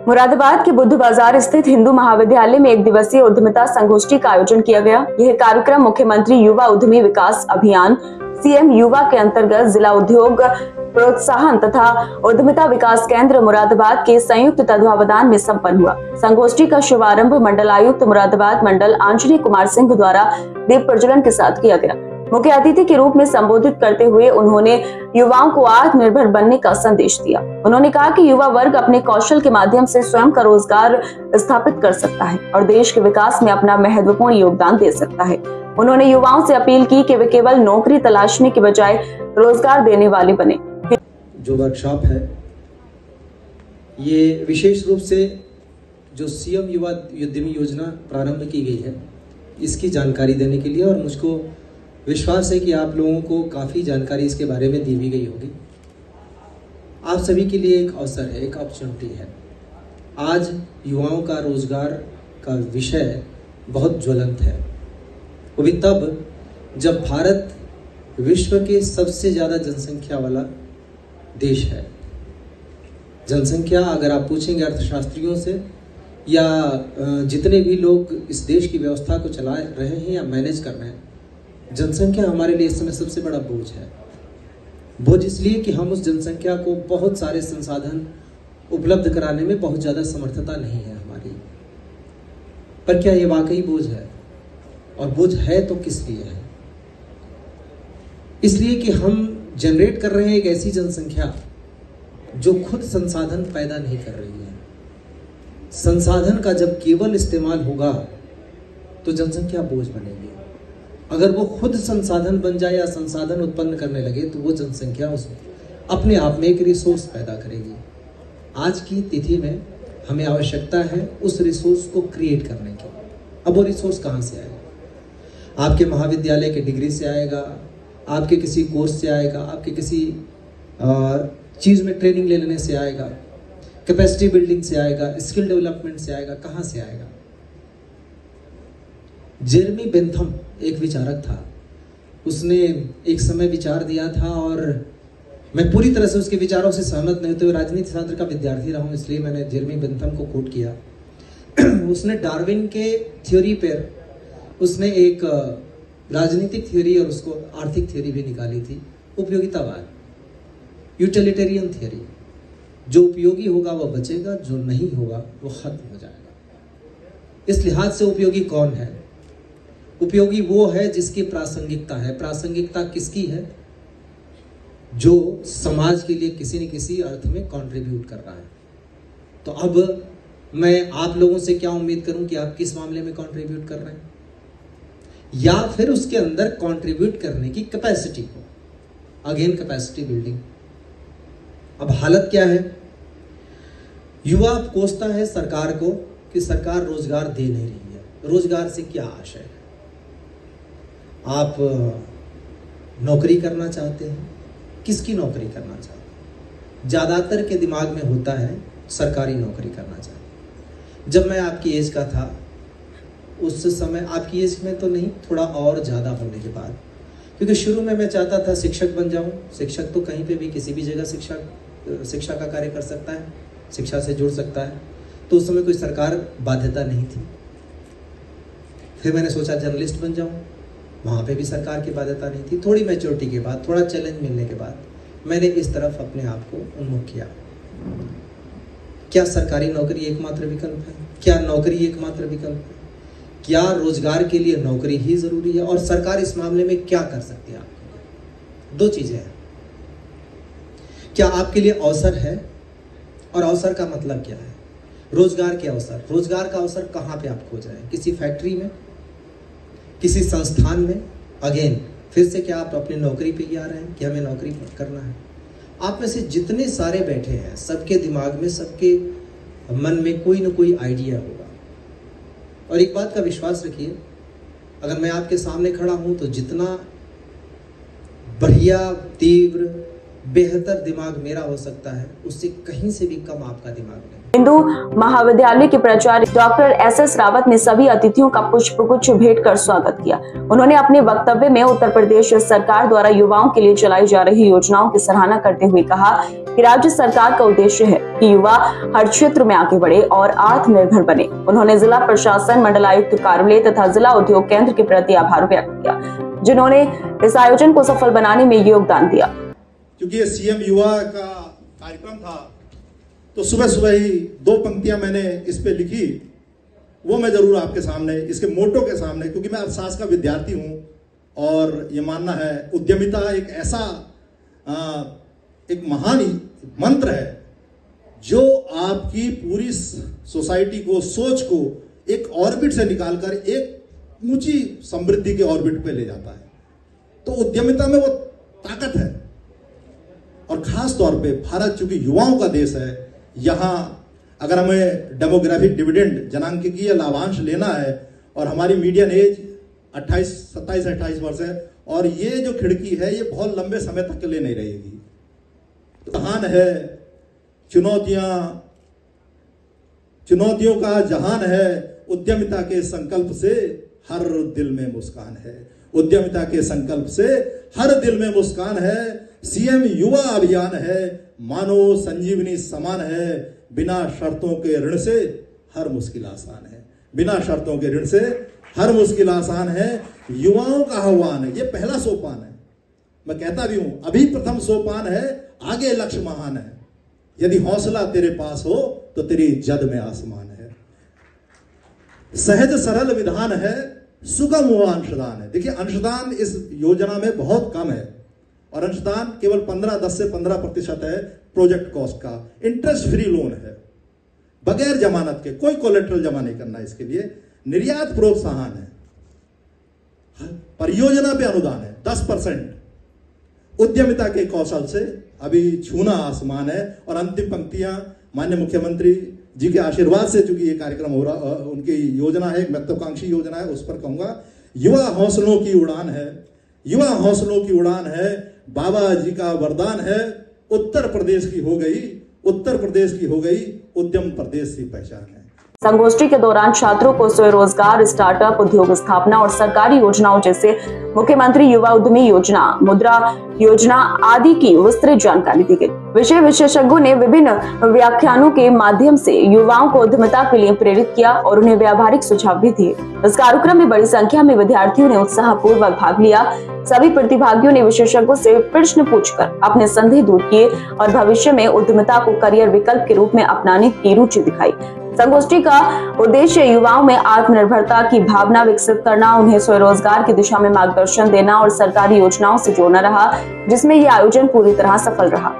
मुरादाबाद के बुद्ध बाजार स्थित हिंदू महाविद्यालय में एक दिवसीय उद्यमिता संगोष्ठी का आयोजन किया गया। यह कार्यक्रम मुख्यमंत्री युवा उद्यमी विकास अभियान सीएम युवा के अंतर्गत जिला उद्योग प्रोत्साहन तथा उद्यमिता विकास केंद्र मुरादाबाद के संयुक्त तत्वावधान में संपन्न हुआ। संगोष्ठी का शुभारंभ मंडलायुक्त मुरादाबाद मंडल आंजनी कुमार सिंह द्वारा दीप प्रज्वलन के साथ किया गया। मुख्य अतिथि के रूप में संबोधित करते हुए उन्होंने युवाओं को आत्मनिर्भर बनने का संदेश दिया। उन्होंने कहा कि युवा वर्ग अपने कौशल के माध्यम से स्वयं का रोजगार स्थापित कर सकता है और देश के विकास में अपना महत्वपूर्ण योगदान दे सकता है। उन्होंने युवाओं से अपील की कि वे केवल नौकरी तलाशने के बजाय रोजगार देने वाले बने। जो वर्कशॉप है ये विशेष रूप से जो सीएम युवा उद्यमी योजना प्रारंभ की गई है इसकी जानकारी देने के लिए, और मुझको विश्वास है कि आप लोगों को काफ़ी जानकारी इसके बारे में दी भी गई होगी। आप सभी के लिए एक अवसर है, एक अपॉर्चुनिटी है। आज युवाओं का रोजगार का विषय बहुत ज्वलंत है, वो भी तब जब भारत विश्व के सबसे ज़्यादा जनसंख्या वाला देश है। जनसंख्या अगर आप पूछेंगे अर्थशास्त्रियों से या जितने भी लोग इस देश की व्यवस्था को चला रहे हैं या मैनेज कर रहे हैं, जनसंख्या हमारे लिए इस समय सबसे बड़ा बोझ है। बोझ इसलिए कि हम उस जनसंख्या को बहुत सारे संसाधन उपलब्ध कराने में बहुत ज़्यादा समर्थता नहीं है हमारी। पर क्या ये वाकई बोझ है? और बोझ है तो किस लिए है? इसलिए कि हम जनरेट कर रहे हैं एक ऐसी जनसंख्या जो खुद संसाधन पैदा नहीं कर रही है। संसाधन का जब केवल इस्तेमाल होगा तो जनसंख्या बोझ बनेगी। अगर वो खुद संसाधन बन जाए या संसाधन उत्पन्न करने लगे तो वो जनसंख्या उसमें अपने आप में एक रिसोर्स पैदा करेगी। आज की तिथि में हमें आवश्यकता है उस रिसोर्स को क्रिएट करने की। अब वो रिसोर्स कहाँ से आएगा? आपके महाविद्यालय के डिग्री से आएगा, आपके किसी कोर्स से आएगा, आपके किसी चीज़ में ट्रेनिंग ले लेने से आएगा, कैपेसिटी बिल्डिंग से आएगा, स्किल डेवलपमेंट से आएगा। कहाँ से आएगा? जेरेमी बेंथम एक विचारक था, उसने एक समय विचार दिया था और मैं पूरी तरह से उसके विचारों से सहमत नहीं होते हुए राजनीति शास्त्र का विद्यार्थी रहा हूँ, इसलिए मैंने जेरेमी बेंथम को कोट किया। उसने डार्विन के थ्योरी पर उसने एक राजनीतिक थ्योरी और उसको आर्थिक थ्योरी भी निकाली थी, उपयोगितावाद, यूटिलिटेरियन थ्योरी। जो उपयोगी होगा वो बचेगा, जो नहीं होगा वो खत्म हो जाएगा। इस लिहाज से उपयोगी कौन है? उपयोगी वो है जिसकी प्रासंगिकता है। प्रासंगिकता किसकी है? जो समाज के लिए किसी न किसी अर्थ में कंट्रीब्यूट कर रहा है। तो अब मैं आप लोगों से क्या उम्मीद करूं कि आप किस मामले में कंट्रीब्यूट कर रहे हैं, या फिर उसके अंदर कंट्रीब्यूट करने की कैपेसिटी हो। Again capacity building. अब हालत क्या है? युवा कोसता है सरकार को कि सरकार रोजगार दे नहीं रही है। रोजगार से क्या आशय है? आप नौकरी करना चाहते हैं? किसकी नौकरी करना चाहते हैं? ज़्यादातर के दिमाग में होता है सरकारी नौकरी करना चाहते हैं। जब मैं आपकी एज का था उस समय, आपकी एज में तो नहीं, थोड़ा और ज़्यादा होने के बाद, क्योंकि शुरू में मैं चाहता था शिक्षक बन जाऊं। शिक्षक तो कहीं पे भी किसी भी जगह शिक्षा का कार्य कर सकता है, शिक्षा से जुड़ सकता है। तो उस समय कोई सरकार बाध्यता नहीं थी। फिर मैंने सोचा जर्नलिस्ट बन जाऊं, वहाँ पे भी सरकार की बाध्यता नहीं थी। थोड़ी मैच्योरिटी के बाद, थोड़ा चैलेंज मिलने के बाद मैंने इस तरफ अपने आप को उन्मुख किया। क्या सरकारी नौकरी एकमात्र विकल्प है? क्या नौकरी एकमात्र विकल्प है? क्या रोजगार के लिए नौकरी ही जरूरी है? और सरकार इस मामले में क्या कर सकती है आपके लिए? दो चीजें हैं। क्या आपके लिए अवसर है? और अवसर का मतलब क्या है? रोजगार के अवसर। रोजगार का अवसर कहाँ पे आप खोज रहे हैं? किसी फैक्ट्री में, किसी संस्थान में? अगेन फिर से क्या आप अपनी नौकरी पे ही आ रहे हैं कि हमें नौकरी करना है? आप में से जितने सारे बैठे हैं सबके दिमाग में, सबके मन में कोई ना कोई आइडिया होगा। और एक बात का विश्वास रखिए, अगर मैं आपके सामने खड़ा हूं तो जितना बढ़िया, तीव्र बेहतर दिमाग मेरा हो सकता है, उससे कहीं से भी कम आपका दिमाग नहीं। हिंदू महाविद्यालय के प्राचार्य डॉक्टर एस रावत ने सभी अतिथियों का पुष्पगुच्छ भेंट कर स्वागत किया। उन्होंने अपने वक्तव्य में उत्तर प्रदेश सरकार द्वारा युवाओं के लिए चलाई जा रही योजनाओं की सराहना करते हुए कहा कि राज्य सरकार का उद्देश्य है कि युवा हर क्षेत्र में आगे बढ़े और आत्मनिर्भर बने। उन्होंने जिला प्रशासन, मंडलायुक्त कार्यालय तथा जिला उद्योग केंद्र के प्रति आभार व्यक्त किया, जिन्होंने इस आयोजन को सफल बनाने में योगदान दिया। क्योंकि ये सीएम युवा का कार्यक्रम था, तो सुबह सुबह ही 2 पंक्तियां मैंने इस पे लिखी, वो मैं जरूर आपके सामने, इसके मोटो के सामने, क्योंकि मैं अर्थशास्त्र का विद्यार्थी हूं और ये मानना है उद्यमिता एक ऐसा एक महान मंत्र है जो आपकी पूरी सोसाइटी को, सोच को एक ऑर्बिट से निकालकर एक ऊंची समृद्धि के ऑर्बिट पे ले जाता है। तो उद्यमिता में वो ताकत है। और खास तौर पे भारत चूंकि युवाओं का देश है, यहां अगर हमें डेमोग्राफिक डिविडेंड, जनांकिकीय लाभांश लेना है, और हमारी मीडियन एज 27-28 वर्ष है, और ये जो खिड़की है ये बहुत लंबे समय तक के लिए नहीं रहेगी। तो जहान है, चुनौतियों का जहान है, उद्यमिता के संकल्प से हर दिल में मुस्कान है। उद्यमिता के संकल्प से हर दिल में मुस्कान है। सीएम युवा अभियान है, मानो संजीवनी समान है। बिना शर्तों के ऋण से हर मुश्किल आसान है। बिना शर्तों के ऋण से हर मुश्किल आसान है। युवाओं का आह्वान है, ये पहला सोपान है। मैं कहता भी हूं, अभी प्रथम सोपान है, आगे लक्ष्य महान है। यदि हौसला तेरे पास हो तो तेरी जद में आसमान है। सहज सरल विधान है, सुगम हुआ अंशदान है। देखिए, अंशदान इस योजना में बहुत कम है, और अंशदान केवल 10 से 15% है प्रोजेक्ट कॉस्ट का। इंटरेस्ट फ्री लोन है, बगैर जमानत के, कोई कोलेट्रल जमा नहीं करना इसके लिए। निर्यात प्रोत्साहन है, परियोजना पे अनुदान है 10%। उद्यमिता के कौशल से अभी छूना आसमान है। और अंतिम पंक्तियां माननीय मुख्यमंत्री जी के आशीर्वाद से, चूंकि ये कार्यक्रम हो रहा, उनकी योजना है, एक महत्वाकांक्षी योजना है, उस पर कहूंगा, युवा हौसलों की उड़ान है। युवा हौसलों की उड़ान है, बाबा जी का वरदान है। उत्तर प्रदेश की हो गई, उत्तर प्रदेश की हो गई उद्यम प्रदेश की पहचान है। संगोष्ठी के दौरान छात्रों को स्वरोजगार, स्टार्टअप, उद्योग स्थापना और सरकारी योजनाओं जैसे मुख्यमंत्री युवा उद्यमी योजना, मुद्रा योजना आदि की विस्तृत जानकारी दी गई। विषय विशेषज्ञों ने विभिन्न व्याख्यानों के माध्यम से युवाओं को उद्यमिता के लिए प्रेरित किया और उन्हें व्यावहारिक सुझाव भी दिए। इस कार्यक्रम में बड़ी संख्या में विद्यार्थियों ने उत्साहपूर्वक भाग लिया। सभी प्रतिभागियों ने विशेषज्ञों से प्रश्न पूछकर अपने संदेह दूर किए और भविष्य में उद्यमिता को करियर विकल्प के रूप में अपनाने की रुचि दिखाई। संगोष्ठी का उद्देश्य युवाओं में आत्मनिर्भरता की भावना विकसित करना, उन्हें स्वरोजगार की दिशा में मार्गदर्शन देना और सरकारी योजनाओं से जोड़ना रहा, जिसमें यह आयोजन पूरी तरह सफल रहा।